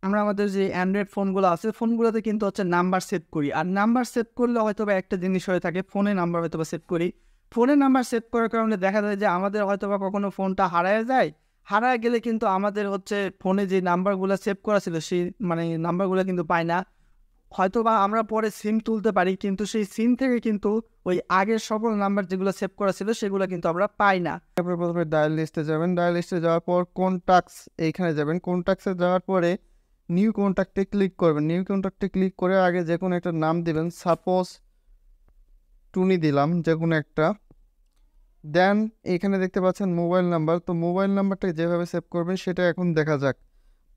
আমরা আমাদের যে অ্যান্ড্রয়েড ফোনগুলো আছে, ফোনগুলোতে কিন্তু হচ্ছে নাম্বার সেভ করি। আর নাম্বার সেভ করলে হয়তোবা একটা জিনিস হয়ে থাকে, ফোনে নাম্বার হয়তোবা সেভ করি। ফোনে নাম্বার সেভ করার কারণে দেখা যায় যে আমাদের হয়তোবা কখনো ফোনটা হারায় যায়। হারায় গেলে কিন্তু আমাদের হচ্ছে ফোনে যে নাম্বারগুলো সেভ করা ছিল, সেই মানে নাম্বারগুলো কিন্তু পাই না। হয়তোবা আমরা পরে সিম তুলতে পারি, কিন্তু সেই সিম থেকে কিন্তু ওই আগের সকল নাম্বার যেগুলো সেভ করা ছিল, সেগুলো কিন্তু আমরা পাই না। তারপরে প্রথমে ডায়াল লিস্টে যাবেন, ডায়াল লিস্টে যাওয়ার পর কন্টাক্টস এইখানে যাবেন। কন্টাক্টসে যাওয়ার পরে নিউ কন্ট্যাক্টে ক্লিক করবেন। নিউ কন্ট্যাক্টে ক্লিক করে আগে যে কোনো একটা নাম দিবেন, সাপোজ টুনি দিলাম যে কোনো একটা। দেন এখানে দেখতে পাচ্ছেন মোবাইল নাম্বার, তো মোবাইল নাম্বারটা যেভাবে সেভ করবেন সেটা এখন দেখা যাক।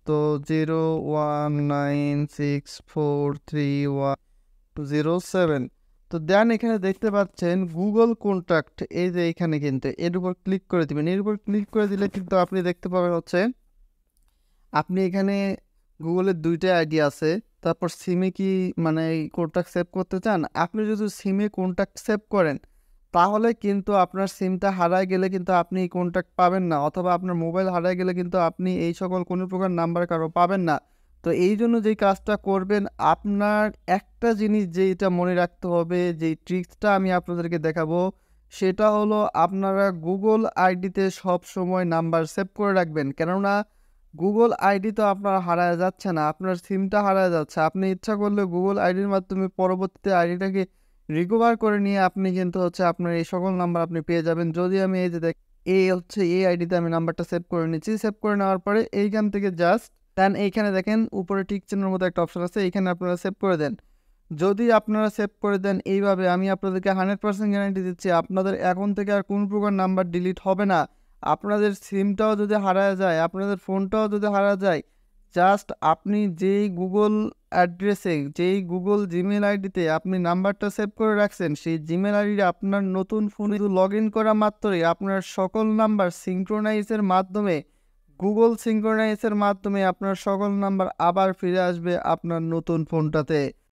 তো 019643107। তো দেন এখানে দেখতে পাচ্ছেন গুগল কন্ট্যাক্ট, এই যে এইখানে কিন্তু এর উপর ক্লিক করে দিবেন। এর উপর ক্লিক করে দিলে কিন্তু আপনি দেখতে পাবেন হচ্ছে আপনি এখানে গুগলের দুইটা আইডি আছে। তারপর সিমে কি মানে এই কন্ট্যাক্ট সেভ করতে চান, আপনি যদি সিমে কন্ট্যাক্ট সেভ করেন তাহলে কিন্তু আপনার সিমটা হারায় গেলে কিন্তু আপনি এই কন্ট্যাক্ট পাবেন না, অথবা আপনার মোবাইল হারায় গেলে কিন্তু আপনি এই সকল কোনো প্রকার নাম্বার কারো পাবেন না। তো এই জন্য যেই কাজটা করবেন, আপনার একটা জিনিস যেটা মনে রাখতে হবে, যেই ট্রিক্সটা আমি আপনাদেরকে দেখাবো, সেটা হলো আপনারা গুগল আইডিতে সব সময় নাম্বার সেভ করে রাখবেন। কেননা গুগল আইডি তো আপনার হারায় যাচ্ছে না, আপনার সিমটা হারায় যাচ্ছে। আপনি ইচ্ছা করলে গুগল আইডির মাধ্যমে পরবর্তীতে আইডিটাকে রিকভার করে নিয়ে আপনি কিন্তু হচ্ছে আপনার এই সকল নাম্বার আপনি পেয়ে যাবেন। যদি আমি এই যে এই হচ্ছে এই আইডিতে আমি নাম্বারটা সেভ করে নিচ্ছি, সেভ করে নেওয়ার পরে এইখান থেকে জাস্ট দেন এইখানে দেখেন উপরে টিক চিহ্নের মতো একটা অপশন আছে, এইখানে আপনারা সেভ করে দেন। যদি আপনারা সেভ করে দেন এইভাবে, আমি আপনাদেরকে 100% গ্যারান্টি দিচ্ছি আপনাদের এখন থেকে আর কোনো প্রকার নাম্বার ডিলিট হবে না। আপনাদের সিমটাও যদি হারায় যায়, আপনাদের ফোনটাও যদি হারা যায়, জাস্ট আপনি যেই গুগল অ্যাড্রেসে, যেই গুগল জিমেল আইডিতে আপনি নাম্বারটা সেভ করে রাখছেন, সেই জিমেল আইডি আপনার নতুন ফোনে লগ ইন করা মাত্রই আপনার সকল নাম্বার সিঙ্ক্রোনাইজের মাধ্যমে, গুগল সিঙ্ক্রোনাইজের মাধ্যমে আপনার সকল নাম্বার আবার ফিরে আসবে আপনার নতুন ফোনটাতে।